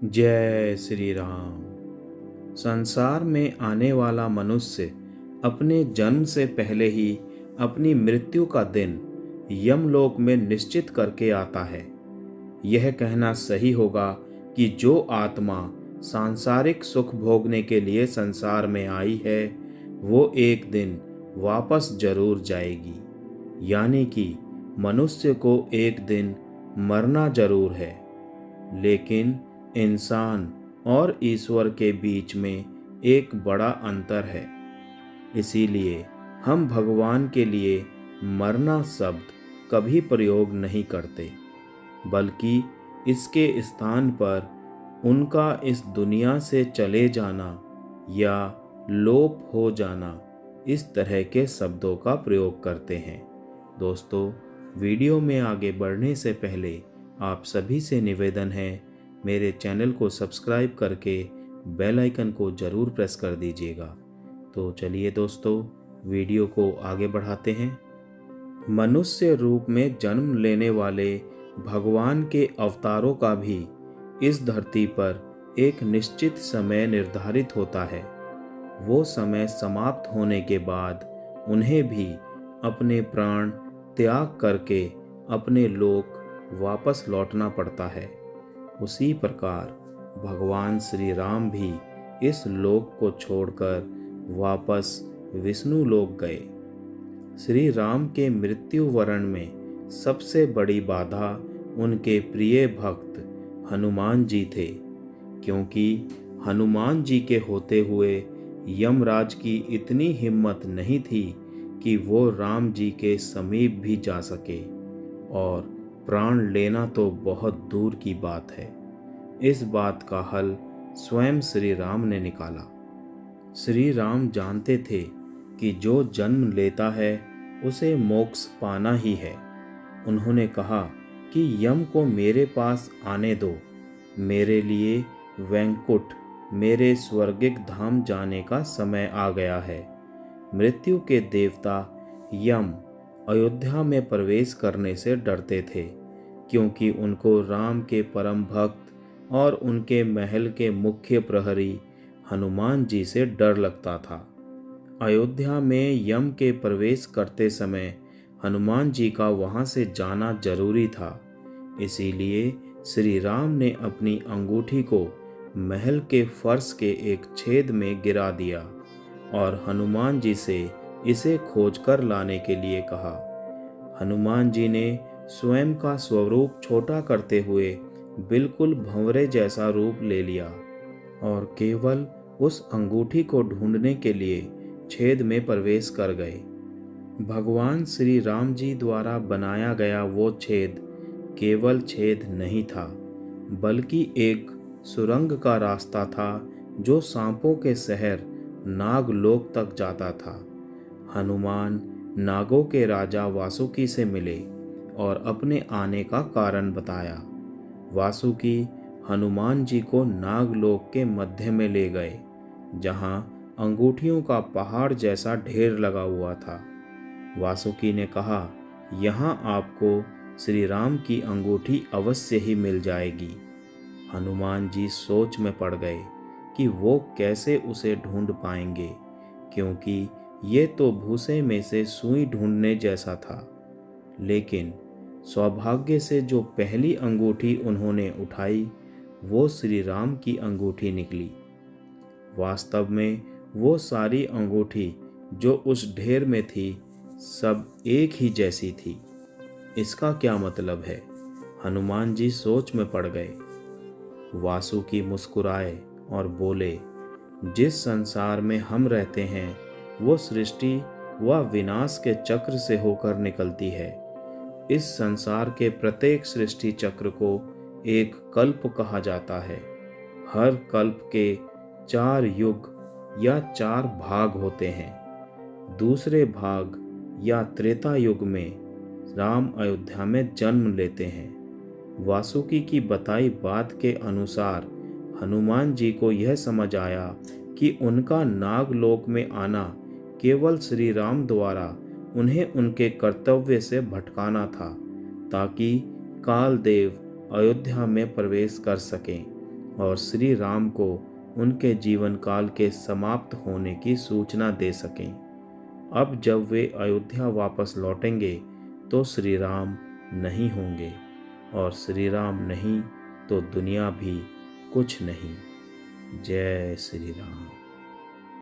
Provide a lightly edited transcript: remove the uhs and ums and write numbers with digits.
जय श्री राम। संसार में आने वाला मनुष्य अपने जन्म से पहले ही अपनी मृत्यु का दिन यमलोक में निश्चित करके आता है। यह कहना सही होगा कि जो आत्मा सांसारिक सुख भोगने के लिए संसार में आई है, वो एक दिन वापस जरूर जाएगी। यानी कि मनुष्य को एक दिन मरना जरूर है, लेकिन इंसान और ईश्वर के बीच में एक बड़ा अंतर है। इसीलिए हम भगवान के लिए मरना शब्द कभी प्रयोग नहीं करते, बल्कि इसके स्थान पर उनका इस दुनिया से चले जाना या लोप हो जाना, इस तरह के शब्दों का प्रयोग करते हैं। दोस्तों, वीडियो में आगे बढ़ने से पहले आप सभी से निवेदन है, मेरे चैनल को सब्सक्राइब करके बेल आइकन को ज़रूर प्रेस कर दीजिएगा। तो चलिए दोस्तों, वीडियो को आगे बढ़ाते हैं। मनुष्य रूप में जन्म लेने वाले भगवान के अवतारों का भी इस धरती पर एक निश्चित समय निर्धारित होता है। वो समय समाप्त होने के बाद उन्हें भी अपने प्राण त्याग करके अपने लोक वापस लौटना पड़ता है। उसी प्रकार भगवान श्री राम भी इस लोक को छोड़कर वापस विष्णु लोक गए। श्री राम के मृत्यु वरण में सबसे बड़ी बाधा उनके प्रिय भक्त हनुमान जी थे, क्योंकि हनुमान जी के होते हुए यमराज की इतनी हिम्मत नहीं थी कि वो राम जी के समीप भी जा सके, और प्राण लेना तो बहुत दूर की बात है। इस बात का हल स्वयं श्री राम ने निकाला। श्री राम जानते थे कि जो जन्म लेता है उसे मोक्ष पाना ही है। उन्होंने कहा कि यम को मेरे पास आने दो, मेरे लिए वैकुंठ, मेरे स्वर्गिक धाम जाने का समय आ गया है। मृत्यु के देवता यम अयोध्या में प्रवेश करने से डरते थे, क्योंकि उनको राम के परम भक्त और उनके महल के मुख्य प्रहरी हनुमान जी से डर लगता था। अयोध्या में यम के प्रवेश करते समय हनुमान जी का वहां से जाना जरूरी था। इसीलिए श्री राम ने अपनी अंगूठी को महल के फर्श के एक छेद में गिरा दिया और हनुमान जी से इसे खोजकर लाने के लिए कहा। हनुमान जी ने स्वयं का स्वरूप छोटा करते हुए बिल्कुल भंवरे जैसा रूप ले लिया और केवल उस अंगूठी को ढूंढने के लिए छेद में प्रवेश कर गए। भगवान श्री राम जी द्वारा बनाया गया वो छेद केवल छेद नहीं था, बल्कि एक सुरंग का रास्ता था जो सांपों के शहर नागलोक तक जाता था। हनुमान नागों के राजा वासुकी से मिले और अपने आने का कारण बताया। वासुकी हनुमान जी को नागलोक के मध्य में ले गए, जहां अंगूठियों का पहाड़ जैसा ढेर लगा हुआ था। वासुकी ने कहा, यहाँ आपको श्री राम की अंगूठी अवश्य ही मिल जाएगी। हनुमान जी सोच में पड़ गए कि वो कैसे उसे ढूंढ पाएंगे, क्योंकि ये तो भूसे में से सुई ढूंढने जैसा था। लेकिन सौभाग्य से जो पहली अंगूठी उन्होंने उठाई वो श्री राम की अंगूठी निकली। वास्तव में वो सारी अंगूठी जो उस ढेर में थी सब एक ही जैसी थी। इसका क्या मतलब है? हनुमान जी सोच में पड़ गए। वासुकी मुस्कुराए और बोले, जिस संसार में हम रहते हैं वो सृष्टि व विनाश के चक्र से होकर निकलती है। इस संसार के प्रत्येक सृष्टि चक्र को एक कल्प कहा जाता है। हर कल्प के 4 युग या 4 भाग होते हैं। दूसरे भाग या त्रेता युग में राम अयोध्या में जन्म लेते हैं। वासुकी की बताई बात के अनुसार हनुमान जी को यह समझ आया कि उनका नागलोक में आना केवल श्री राम द्वारा उन्हें उनके कर्तव्य से भटकाना था, ताकि कालदेव अयोध्या में प्रवेश कर सकें और श्री राम को उनके जीवन काल के समाप्त होने की सूचना दे सकें। अब जब वे अयोध्या वापस लौटेंगे तो श्री राम नहीं होंगे, और श्री राम नहीं तो दुनिया भी कुछ नहीं। जय श्री राम।